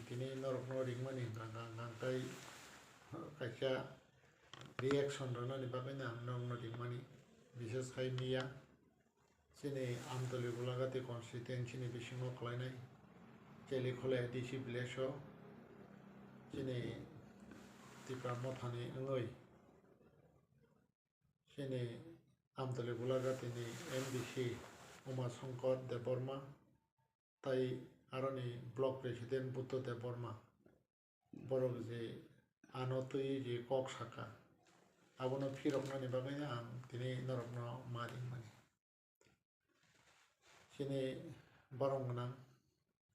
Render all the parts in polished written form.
tini norokno ringmani nangkai kaisa reaction rona ni bagina norokno ringmani bishes khai miya chini amtoli bulagati constituency ni bisingo khlainai cheli khole DC village chini tipa mothani ngoi chini amtoli bulagati ni MDC Uma Shankar Deborma tai aroni block president Buddha Deborma borok je anotui je kok saka abono phirokna ni bagina ang tini norokno maring mani chini barongna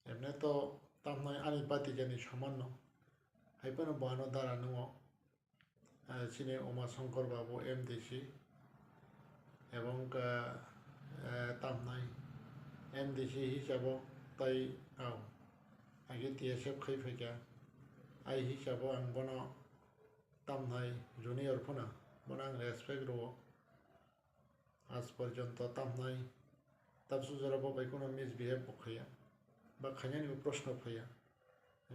emne to tamnai ani pati jani samanno haipano bano dara nuo chini Uma Shankar Babu MDC এবং tamnai MDC hisabo tai au agi TSF khai phega ai hisabo ang bono tamnai junior phona bonang respect ro আজ পর্যন্ত tamnai tabsu jarabo bai kono misbehave bokhaya ba khanyani প্রশ্ন phaya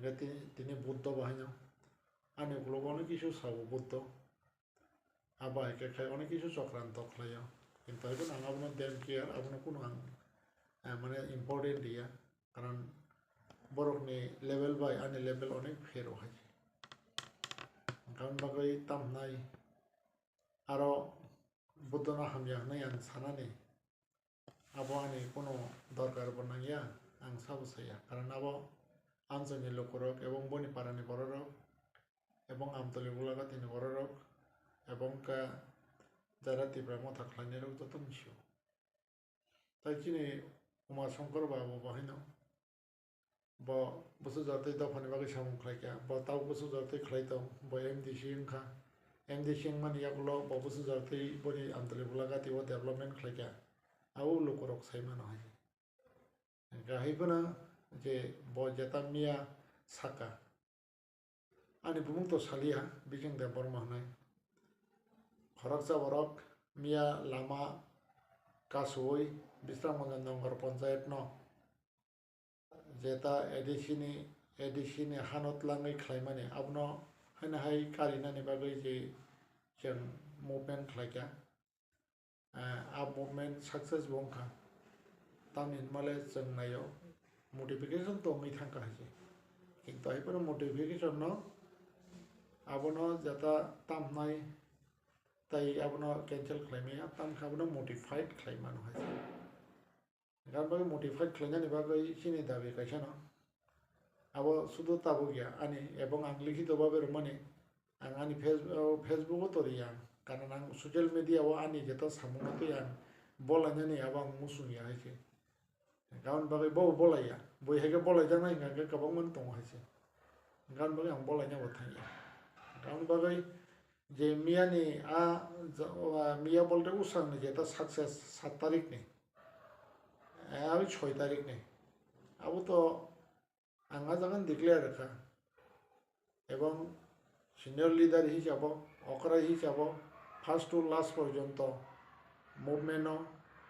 gati tini buddha bahina ani gulo অনেক কিছু sabo buddha aba ke khai অনেক কিছু চক্রান্ত khlaya কিন্তু এখন আমরা দেন কি আর আমরা কোনো মানে ইম্পর্টেন্ট দিয়া কারণ বরকনি লেভেল বাই আনি লেভেল অনেক ফেরো হয় কারণ বাকি তামনাই আরো বুদ্ধনা হামিয়া নাই আং সানানি আবো আনি কোনো দরকার বনাইয়া আং সাবসাইয়া কারণ আবো আঞ্চনি লোকরক এবং বনিপাড়ানি বড়রক এবং আমতলি বুলাগাতিনি বড়রক এবং যারা তীব্র মাথা খাইনি রোগ যত মিশিও তাই চিনি উমা শঙ্কর বাবু বাহিনো ব বসু যাতে দফানি বাকি সামুং খাইকা ব তাও বসু যাতে খাইতাম ব MDC ইনখা MDC মানে ইয়াগুলো ব বসু যাতে বনি আমতলি বুলাগাতি ও ডেভেলপমেন্ট খাইকা আও লোকরক সাইমানো হয় গাহিবনা যে ব জেতা মিয়া সাকা আনি বুমুং তো সালিয়া বিচিং দেববর্মা নাই Khoroknui Mia Lama Kasui Bisramongan Nongor Panchayat no Jeta edisini hanot langai khlaimani abno haina hai karina ni bagai je jeng movement khlaika ab movement success bongkha tamin male jengnayo motivation to mi thangka haje kintu hai pano motivation no abono jeta tamnai তাই আপনার cancel ক্লাইমে তাম খাবনো modified ক্লাইমানো হয়েছে গানবাগে modified ক্লাইনানি বাগৈ চিনি দাবি কাইসানো আবো শুধু তাবো গিয়া আনি এবং আং লিখিতভাবে মানে আং আনি ফেসবুকও তরিয়া কারণ আং সোশ্যাল মিডিয়াও আনি যেটা সামুনাতে আং বলাইনানি আবো আং মুসুমিয়া হয়েছে গান বাগৈ বউ বলাইয়া বইহাকে বলাই জানাই গানকে গোबांमोन दङ হয়েছে গান বাগৈ আং বলাইনাবো থাইয়া গান বাগৈ যে মিয়ানি মিয়া বলতে উৎসাহ যেটা সাকসেস 7 তারিখ নেই আমি 6 তারিখ নেই আবু তো আঙ্গা যখন ডিক্লেয়ার রাখা এবং সিনিয়র লিডার হিসাব অকরা হিসাব ফার্স্ট টু লাস্ট পর্যন্ত মুভমেন্টও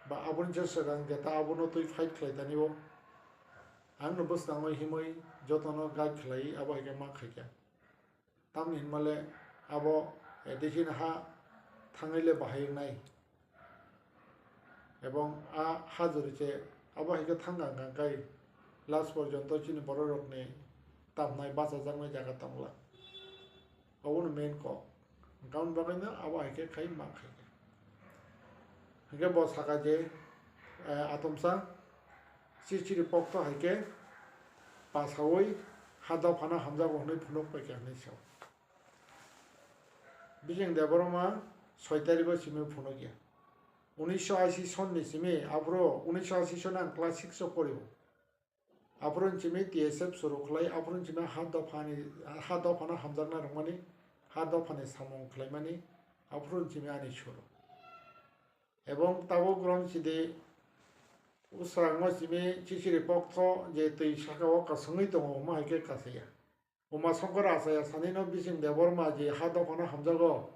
বা আবুন চেষ্টা যেটা আবুনো তুই ফাইট খাইতা নিব আং বস্তাঙ্গই হিমই যতন গাইড খাই আবো হেকে মা খাইকা তাম হিনমালে আবো এডিসিন হা থাঙাইলে বাহাইনাই এবং হা জড়িছে আবো হেকে থাঙ্গাঙ্গাই লাস্ট পর্যন্ত চিনি বড় রকনি তামনাই বাসা জাংনাই জায়গা তামলা অবন মেন ক গাউন বাগাইনা আবো হেকে খাই মা খাইকে হেকে বসাকা যে আতমসা চিচিরি পক্ত হেকে পাসাওই হাদাও ফানা হামজা গহनै ফুনক পাইকে হাनै সাও Biching Deborma 6 তারিখও সিমে ফোনো গিয়া 1980 সননি সিমে আব্রো 1980 সন আং ক্লাস 6 পড়িব আব্রন সিমে TSF শুরু খলাই আব্রন সিমে হাত দফানা হামজাগনা রমানি হাত দফানে সামং খলাইমানি আব্রন সিমে আনি শুরু এবং তাবো গ্রহণ সিদে উসাংমা সিমে চিচিরি পক্ত যে তৈ সাকাও কাসঙ্গই দङ মাইকে কাসাইয়া Uma Shankar asaya sanino Biching Deborma je hadofana hamjago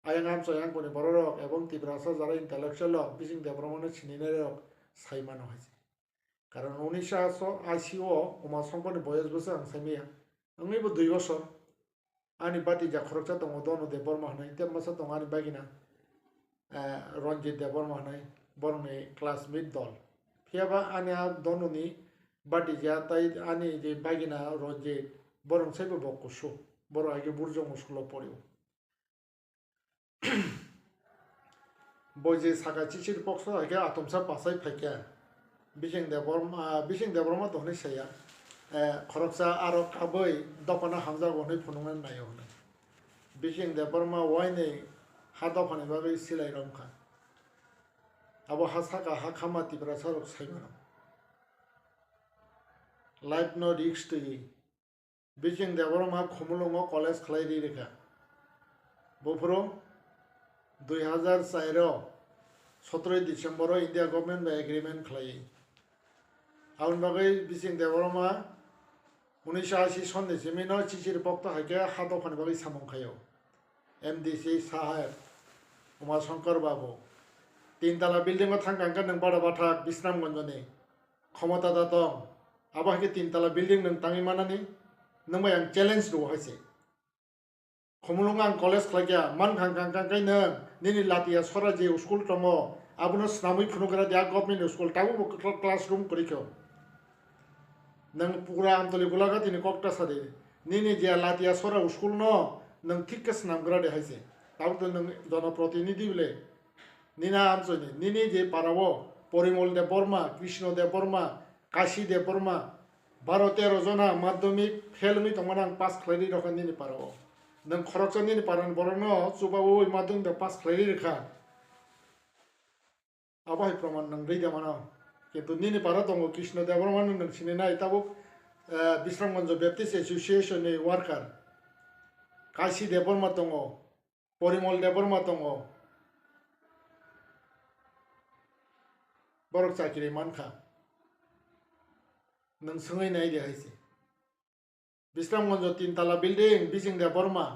ayangam soyang koni bororok এবং তিব্রাসা যারা ইন্টেলেকচুয়াল Biching Deborma নে চিনিনে রক সাইমানো হয়েছে কারণ 1980 অমা সংকরনি বয়স বসে আং সাইমিয়া আংনিবো 2 বছর ani bati ja khorokcha tongo dono de borma hanai te masa tong ani bagina ronjit de borma hanai borne classmate dol phiaba ani a dono ni bati ja tai ani je bagina ronjit borong saibo bokusho boro age burjo muskulo porio boje saga chichir pokso age atomsa pasai phakya biching de borma to ni saya khoroksa aro kaboi dopana hamza gone phunungan nayo hone biching de borma waine hado phane bagai silai romkha abo hasaka hakhamati brasarok saimana life no risk to biching de borma khumulungo college khlai ri rekha bofro 2004 17 December India government বা agreement খাই আউন বাগৈ বিচিং de borma 1980 সনে জমিন চিচির পক্ত হাইকে হাত funny বাগৈ সামং খায়ো MDC সাহেব উমাশঙ্কর বাবু তিনতলা বিল্ডিং থাঙ্গাঙ্কা নং বড় বাঠা বিশ্রামগঞ্জনি ক্ষমতাদা দং আবাহকে তিনতলা বিল্ডিং নং তাঙি মানানি নং বাই আং চ্যালেঞ্জ দো হাইছে খমুলুং আং কলেজ খাইয়া মান খাঙ্গাঙ্কাই নং নিনি লাতিয়া সরাজি স্কুল টম আবুনো স্নামই ফুনুগরা দিয়া গভর্নমেন্ট স্কুল তাবু classroom করিখো nang pura antoli gulaga tini kokta sade nini je latia sora school no nang thikkas namgra de haise taw to nang jona protinidhi bile nina amsoni nini je parawo porimol de borma krishno de borma kashi de borma 12-13 jona madhyamik failmi tomanang pass khlai rakha nini parawo nang khorokcha nini paran borono chubawo madhyam de pass khlai rekha abai praman nang reida mana কিন্তু নিনি পারা দङ কৃষ্ণ দেববর্মা নং সিনে নাই তাবো Bishramganj Baptist অ্যাসোসিয়েশনে worker কাশি দেববর্মা দङ পরিমল দেববর্মা দङ বরক চাকরি মানখা নং সঙ্গै নাই দে হাইছে বিশ্রামগঞ্জ 3 তলা building বিচিং Debbarma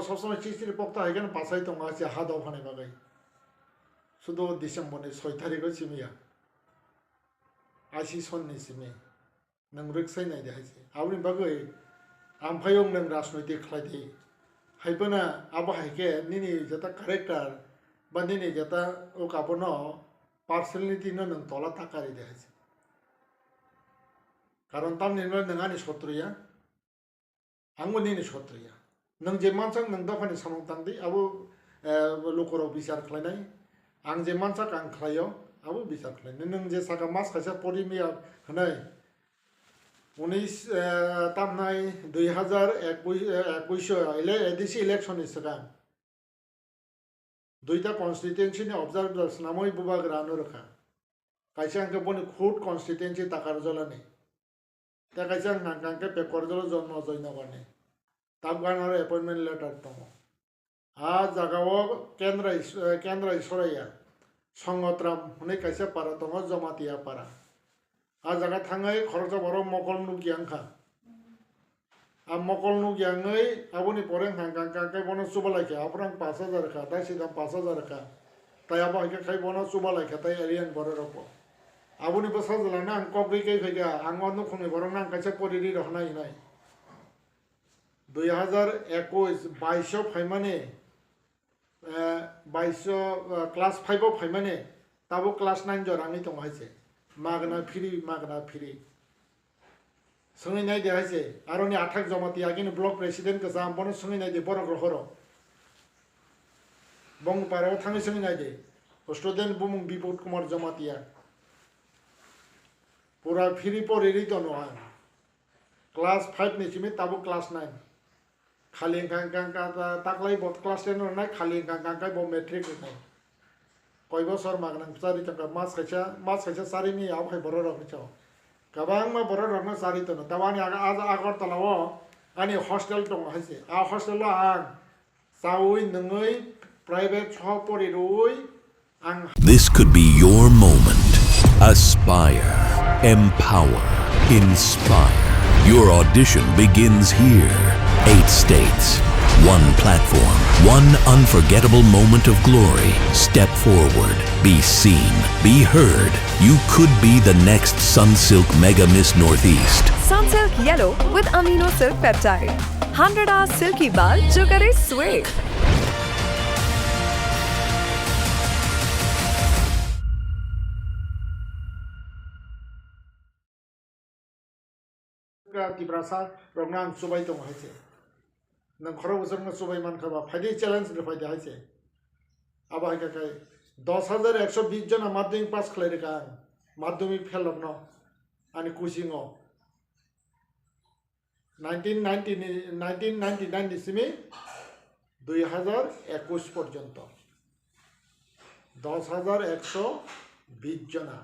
সবসময় চিচির পক্তা হাইগেন পাসাই দङ আছে হাদাও ফানে বাগাই শুধু ডিসেম্বরের 6 তারিখে সিমিয়া 80 সননি সিমে নং রিক্সাই নাই দেখাইছে আবনি বাগৈ আমফায়ং নং রাজনৈতিক খাইদি হাইবনা আবা হাইকে নিনি যেটা ক্যারেক্টার বা নিনি যেটা ও কাবন পার্সোনালিটি নং তলা তাকারি দেখাইছে কারণ তাম নির্মল নঙানি শত্রুয়া আংবো নিনি শত্রুয়া নং যে মানসাং নং দফানি সামং তাংদি আবো লুকুরক বিচার খাইনাই आं जे मानसाक आं खायो आबो बिसार खालाय नों जे साका मास खायसा परिमिया हनाय 19 तामनाय 2021 एडिसि इलेक्शन इसिगां दुइटा कन्स्टिट्युएन्सि नि ऑब्जार्वर्स नामय बुबाग रानो रखा कायसा आंके बनि खुद कन्स्टिट्युएन्सि ताकार जलानि ता कायसा नांकांके पेपर जल जन्म जयना बाने ताबगानार अपॉइंटमेंट लेटर दङ आ जागाओ केन्द्र इसराया संगतराम हने कायसा पारा दङ जमातिया पारा आ जागा थाङै खरचा बर मकल नुगियांखा आ मकल नुगियांगै आबनि परें हांगांकांकै बनो सुबालायखे आफरां 5000 खा दा सिदा 5000 खा ताया बायके खाय बनो सुबालायखे ताय एलियन बर रको आबनि बसा जलाना आं कब्रिकै फैगा आं अनु खनि बर नां कायसा परिरि रहनाय नाय 2021 22 फाइमाने 22 क्लास 5 फाइमाने ताबो क्लास 9 जरांगै दङ हायसे मागना फ्री सङै नाय दे हायसे आरोनि आठाक जमाति आगिन ब्लक प्रेसिडेंट का जाम बनो सङै नाय दे बर ग्रहर बंग पाराव थाङै सङै नाय दे स्टुडेंट बुमुं बिबोध कुमार जमातिया पूरा फ्री परिरि दङ क्लास 5 निसिमे ताबो क्लास 9 खाली गांगा ताकलाई बत क्लास 10 नाय खाली गांगा बो मैट्रिक नाय कय बছর मागनां सारि तका मास खायसा सारिनि आव खाय बर रखिछो गोबां मा बर रखना सारि तनो ताबानि आज आगरतलाव आनि हस्टेल दङ हायसे आ हस्टेलाव आं सावै नङै प्राइवेट सह परिरुय आं This could be your moment. Aspire, empower, inspire. Your audition begins here. 8 states, One platform, one unforgettable moment of glory. Step forward, be seen, be heard. You could be the next Sunsilk Mega Miss Northeast. Sunsilk Yellow with Amino Silk Peptide. 100 hours silky bal jo kare sway. Tibrasa Rognang Subai Tong Hase. Nang Khoroknui nga Subai man khaba Phaya challenge le Phaya Hase. Aba hika kai 10,120 jona madhyamik pass khlaire ka madhyamik fail hobno ani Kusingo 1999 nisimi 2021 পর্যন্ত 10,120 জনা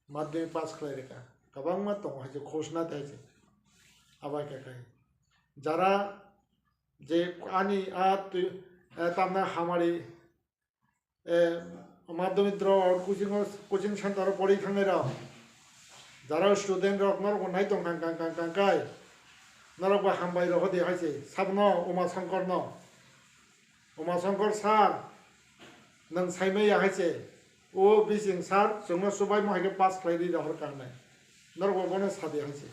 madhyamik pass khlaire ka kabangma tong haje ঘোষণা দিয়েছে আবার কাকাই যারা যে আনি তামনা হামারি মাধ্যমিক কোচিং সেন্টার পড়ি থাঙ্গেরা যারা স্টুডেন্ট রক নরক নাই তং কাং কাং কাং কাং কাই নরক হামবাই রহ দি হাইছে সাবন উমা শঙ্কর স্যার নং সাইমাইয়া হাইছে ও বিচিং স্যার जोंनो सुबाय महायके पास खालायदि रहर कारनाय नरक बने सादि हाइसे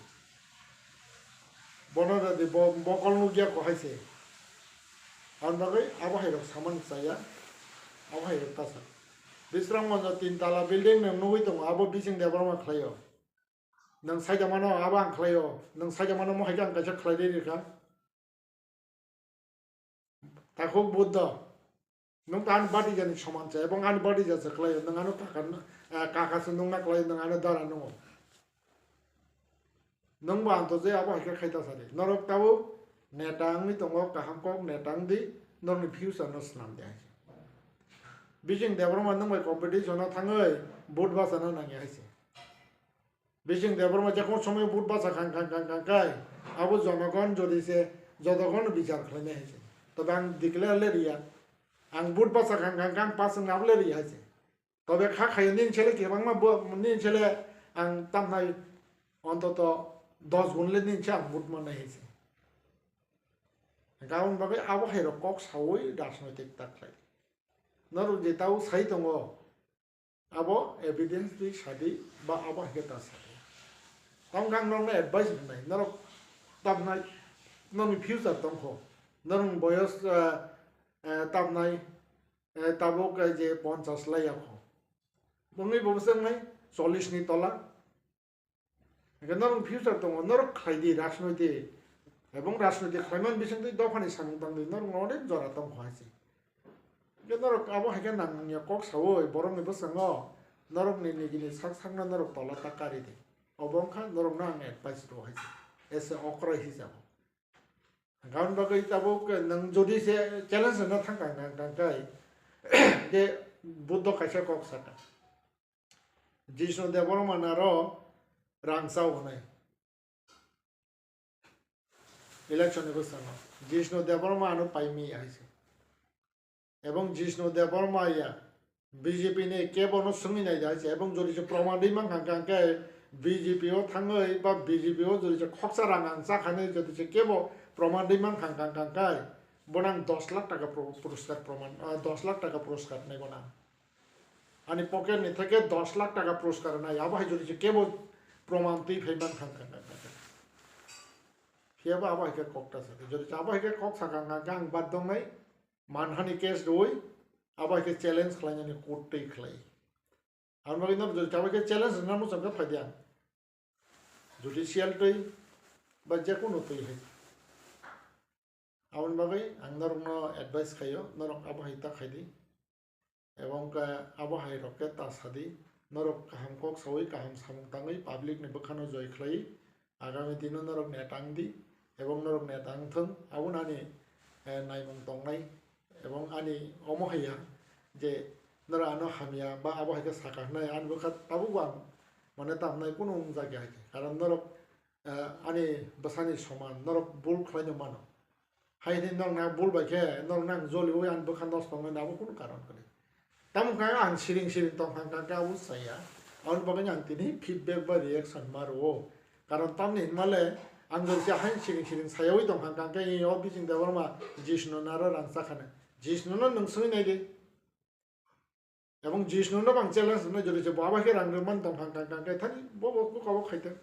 बनरदि बकल नुगिया को हाइसे आनबागै आबहायरक सामान जाया आबहायरक तासा बिस्रां मनजा 3 ताला बिल्डिं नों नुगै दं आबो बिचिं देबरमा खालायो नों साइजामानो आबो आं खालायो नों साइजामानो महायके आं गायसा खालायदि रिखा ताखौ बुद्ध नों आन बादि जानि समान जाय एबं आन बादि जासे खालायो नों आनो काकासो नों ना खालायो नों आनो दारा नङ नों बांतो जे आबो हायके खायता सारे नरक ताबो नेटांनि दङ काहांकक नेटांदि नरनि फ्यूचर न स्नाम दे बिजिं देबरमा नों बाय कम्पिटिशन थाङै बुट बासाना नाङि हायसे बिजिं देबरमा जेको समय बुट बासा खां खां खां खां काय आबो जनगण जदिसे जदगण बिचार खालायनाय हायसे तबे आं डिक्लेयार लेरिया आं बुट बासा खां खां खां पास नाबले रि हायसे तबे खा खायनि छले केबांमा नि छले आं तामनाय অন্তত 10 গুণলে নিচে বুট মানে হয়েছে কারণ ভাবে আবহাওয়ার কক সাওই রাজনৈতিক তাকলাই নর যেটাও সাই দङ আবো এভিডেন্স দি সাদি বা আবহাওয়া তা সাদি তং গাং নং এডভাইস নাই নর তাবনাই নমি ফিউচার দङ নর বয়স তাবনাই তাবো যে 50 লাইয়াখ বঙ্গি ববসং নাই 40 নি তলা नरक फ्यूचर दङ नरक खायदि राजनैतिक एबं राजनैतिक खायमान बिसंदि दफानि सानदांदि नरक अनेक जरा दङ हायसे नरक आबो हायके नांनिया कक सावै बरंनि बसंग नरक निगिनि साकसांना नरक तला ताकारि दे अबंखा नरक ना आं एडभाइस दो हायसे एसे अक्र हिसाब गाउन बागै ताबो नों जदि से चैलेंज न थांगां नांगांगाय जे बुद्ध खायसे कक साका जिष्णु देबरमानारो रांसाव होनाय इलेक्शन बसंग जिष्णु देबरमा आनो पाइमी आइसे एवं जिष्णु देबरमा या बीजेपी ने केबनो सुमिनाय जायसे एवं जरिसे प्रमाणदै मान हांगांके बीजेपी ओ थाङै बा बीजेपी ओ जरिसे खक्सा रांगां जाखानै जरिसे केबो प्रमाणदै मान हांगांगांकाय बनां 10 लाख टाका पुरस्कार प्रमाण 10 लाख टाका पुरस्कार नै बना अनि पकेट नि थेके 10 लाख टाका पुरस्कार नाय आबहाय जरिसे केबो प्रमाण तै फैमान खांखां फियाबा आबहायके ककटा साथे जदि आबहायके कक साखां गां बाद दंनाय मानहानि केस दय आबहायके चैलेंज खालायनानै कोर्ट तै खालाय आरो बागै न जदि आबहायके चैलेंज ना मुसंगा फायदा जुडिशियल तै बा जेकुनु तै है आउन बागै आं नरकनो एडभाइस खायो नरक आबहायता खायदि एवं आबहाय रके तासादि नरक kaham kok sawi kaham samungtangai public ni bekhano joy khlai agami dino नरक नेटांगदि एवं नरक नेटांथों आबो नानि नायमं tongnai एवं आनि अमहैया जे नरा आनो हामिया बा आबहायके साखानाय आन बखा ताबो बां माने तामनाय कुनु जायगा है कारण नरक आनि बसानि समान नरक बुल खलायनो मानो हायनि नरक ना बुल बायके नरक नां जलि ओय आन बखा नस tongnai नाबो कुनु कारण करे तामुका आं सिरिं तंखांका गावु साया आउन बागै आं तिनि फीडबैक बा रिएक्शन मारो कारण तामनि माले ang gerja hain siring sayawi dong hang kang yo Biching deborma Jishnu nara rang sakhane Jishnu no nungsui nai de এবং Jishnu no bang challenge no Jolijak baba ke rang man dong hang kang thani bo ko ko khaite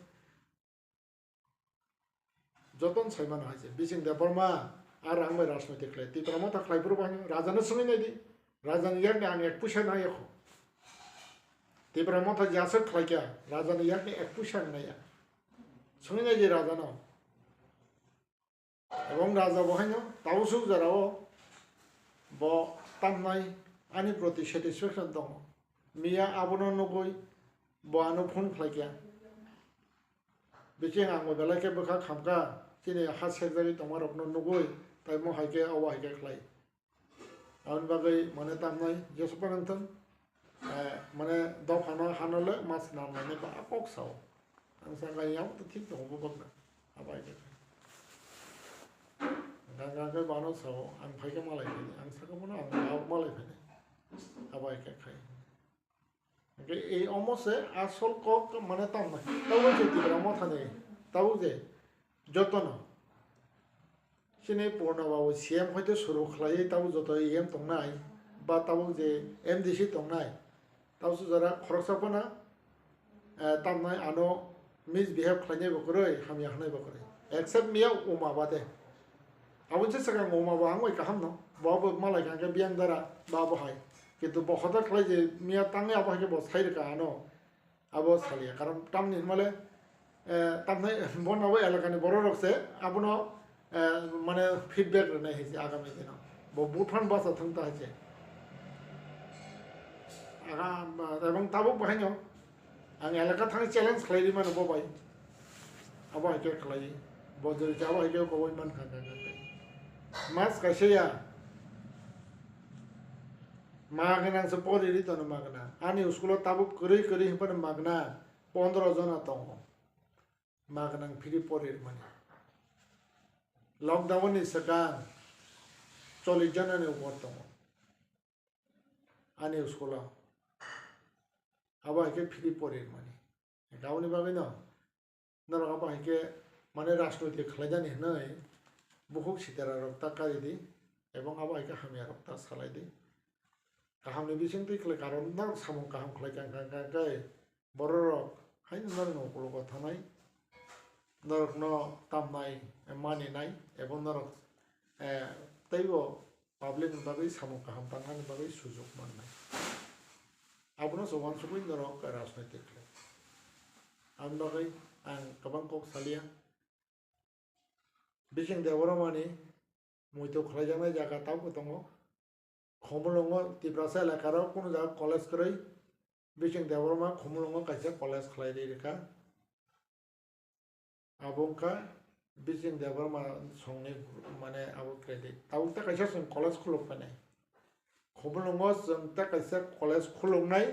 joton saiman haise Biching deborma ar rang mai rajnoitik khlai ti pramo ta khlai puru bang raja no sumi nai di raja ni yak ang ek pusha na yakho ti pramo ta jasar khlai kya raja ni yak ek pusha na ya sumi nai ji raja no এবং রাজা বহাইন তাওসু যারাও ব তামনাই আনি প্রতি satisfaction দङ মিয়া আবনো নগৈ বআনো phone খাইকিয়া বিচিং আং বেলাকে বখা খামকা চিনি হা সেজারি তোমার আপনো নগৈ তাই মো হাইকে আওয়া হাইকে খাই আউন বাগৈ মানে তামনাই যেসপনন্তন মানে দফানো হানলে মাছ নামনাই বা আপক সাও আং সাঙ্গাইয়াও তো ঠিক দङ বগনা আবাইকে Gangga bano sao ang phai malai ni ang saka mono ang aw malai phane abai ke khai ke ei almost asol kok mane tam na taw je ti bramo thane taw je jotono sine porna bawo cm hoite suru khlai taw joto em tongnai ba taw je mdc tongnai taw su jara khoroksapona tamnai ano misbehave khlai bokroi hamya hnai bokroi except miya uma bade Awon je sagang oma ba angoi kaham no babo malai kang ke biang dara babo hai kintu bo khoda khlai je miya tange abo ke bo sai ka ano abo salia karon tamni male tamne bon abo elakani boro rokse abono মানে feedback নাই হইছে আগামী দিন bo buthon basa thangta haiche aga এবং তাবো বাহাইনো ang elaka thang challenge khlai man bo bai abo ke khlai bo jori jawa ke bo man kha Mas kasya magnang sa pori rito na magna ani uskolo tabuk kuri hipan magna 15 jona tongo magnang phiri pori mani lockdown ni saka 40 jona ne upor tongo ani uskolo aba ke phiri pori mani gauni babe no nara aba ke mane rashtroitik khlajani nai বুহুক Sitara রক্তা কারি দি এবং আবাইকে হামিয়া রক্তা সালাই দি কাহামনি বিচিং তিকলে কারণ না সামং কাহাম খলাই কাং কাং কাং কাই বড় rock high নর নকল কথা নাই নরক ন তামনাই মানি নাই এবং নরক তাইব পাবলিক বাগৈ সামং কাহাম তাঙ্গানি বাগৈ সুযোগ মান নাই আবনো সমান সুকুই নরক রাজনৈতিক আম বাগৈ আং গোबां cock সালিয়া Biching debormani muito khlaijanai jaga taw tongo khomolongo tibrasa lakaro kono jaga college krai Biching deborma khomolongo kaisa college khlai de reka abongka Biching deborma songni mane abo credit taw ta kaisa song college khulok pane khomolongo jong ta kaisa college khulongnai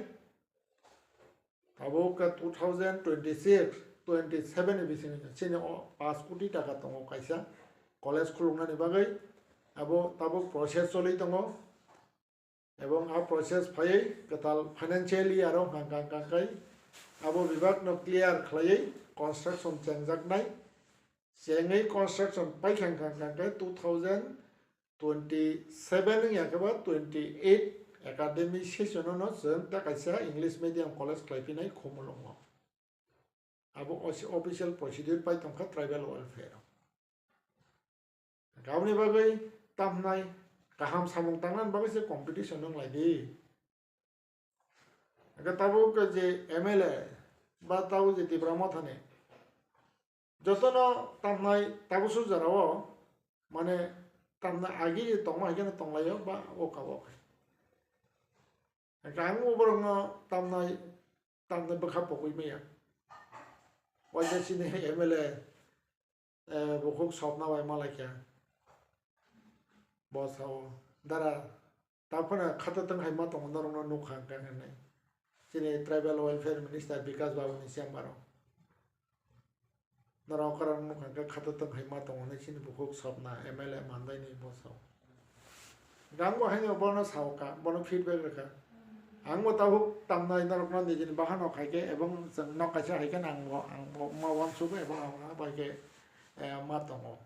aboka 2026 27 Biching chine 5 কোটি টাকা tongo kaisa college khulungnani bagai abo tabo process choli tongo ebong a process phai katal financially aro hang kai abo bibag no clear khlai construction chengjak sengai construction pai khang kai 2027 yakaba 28 academic session no jeng ta kaisa English medium college khlaipinai khomolongo abo official procedure pai tongkha tribal welfare gauni bagai tamnai kaham samung tangnan bagai se competition nang lagi aga tabu ke je MLA ba tabu je tibramo thane jotono tamnai tabu su jarao mane tamna agi je tongma higena tonglayo ba okabo gamu borong tamnai bakha pokoi meya wajah sini MLA bukhuk sopna bai malakya bosao dara tapana khatatang haima tong narong no khang kang nai sini tribal welfare minister Bikas Babu ni siambaro narong karang no khang khatatang haima tong nai sini bukhuk sopna MLA mandai ni bosao gangbo haino bono sauka bono feedback rekha angmo tabu tamnai narok na dijin bahano khaike ebong jeng nok kaisa haike angmo mawan subu ebong aba ke matongo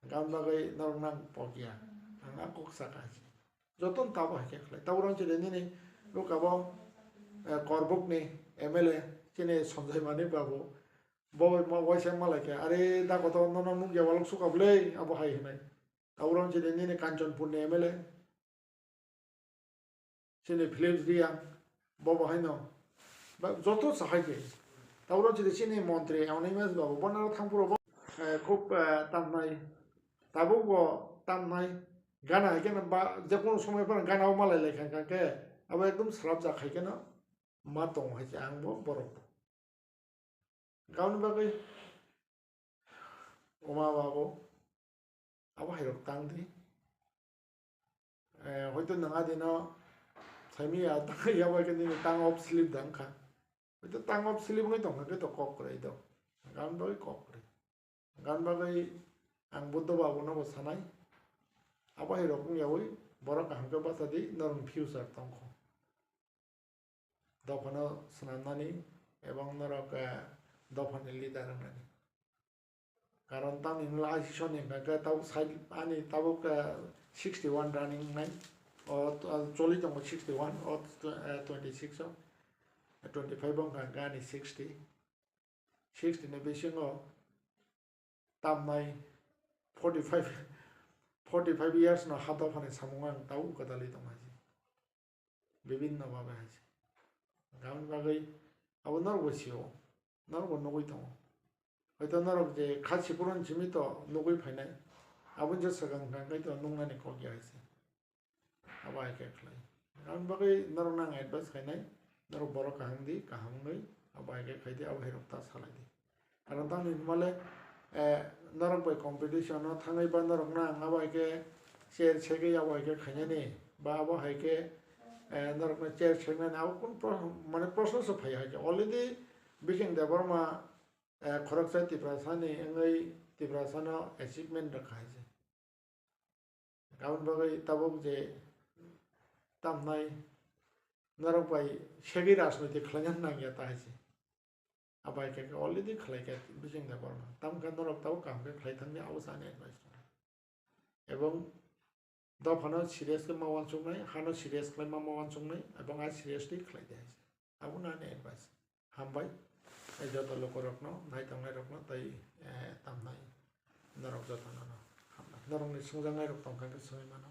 gan bagai norok nang pogia anga kok sakaji joton tabo hake khlai taurang chile nini lukabo korbuk ni MLA chine Sanjay Mani babu boy ma waisa malake are da koto nono nuk jawalok sukablei abo hai hinai taurang chile nini Kanchanpur ni MLA chine Philips Riang bobo haino ba joto sahake taurang chile chine Montri amni mes babu bonaro thangpuro খুব টান নাই তাবুকো টান নাই গানা কেন বা যে কোনো সময় পর গানাও মালাই লেখা কাকে আবার একদম সারাপ জাখাই কেন মা দং হয়েছে আংবো বরফ গাউনি বাকি অমা বাবু আবার হেরক টাং দি হয়তো নঙা দিন সাইমিয়া তাঙ্গাইয়াবা কিন্তু টাং অফ স্লিপ দাংখা হয়তো টাং অফ স্লিপ হয়ে দং হাকে তো কক করে দাও গাউনি বাকি কক করে gan bagai ang buddha babu no sanai apa hirok ngiawi borok hangke basadi norong future tongko dofano sananani ebong norok dofani leader nani karon tam inla asishoni ngaka tau side ani tabuk 61 running nine or choli tong 61 or 26 25 bong gani 60 ne besingo Tongma 45 years no hato phane samungang tau kadali tomaji bibinno bhabe haise gaun bagai abo nor bosio nor bo nogoi tongo hoito norok je khachi puron jimi to nogoi phainai abo je sagang gangai to nungnani kogi haise abo ai khlai gaun bagai nor nang advice khainai nor boro kahangdi kahangnoi abo ai khaidi abo herokta salai di karon tang male norok by competition no thangai ba norok na ngabai ke chair chege yabai ke khanyani ba abo hai ke norok na chair chegna na kun mane proshno so phai hai already biking da barma khoroknui tiprasani engai tiprasano achievement rakha hai gaun bagai tabok je tamnai norok by shegi rajnaitik khlainan nangya ta hai abai ke already khlai ke biching da barma tam kan norok tau kam ke khlai thangni awsane advice ebong dofano serious ke mawan sungnai hano serious khlai mawan sungnai ebong ai seriously khlai de abuna ne advice hambai ei joto Lukurok no nai tangnai rok no tai tamnai norok joto no hambai norok ni sungjangai rok tongkang ke soi mano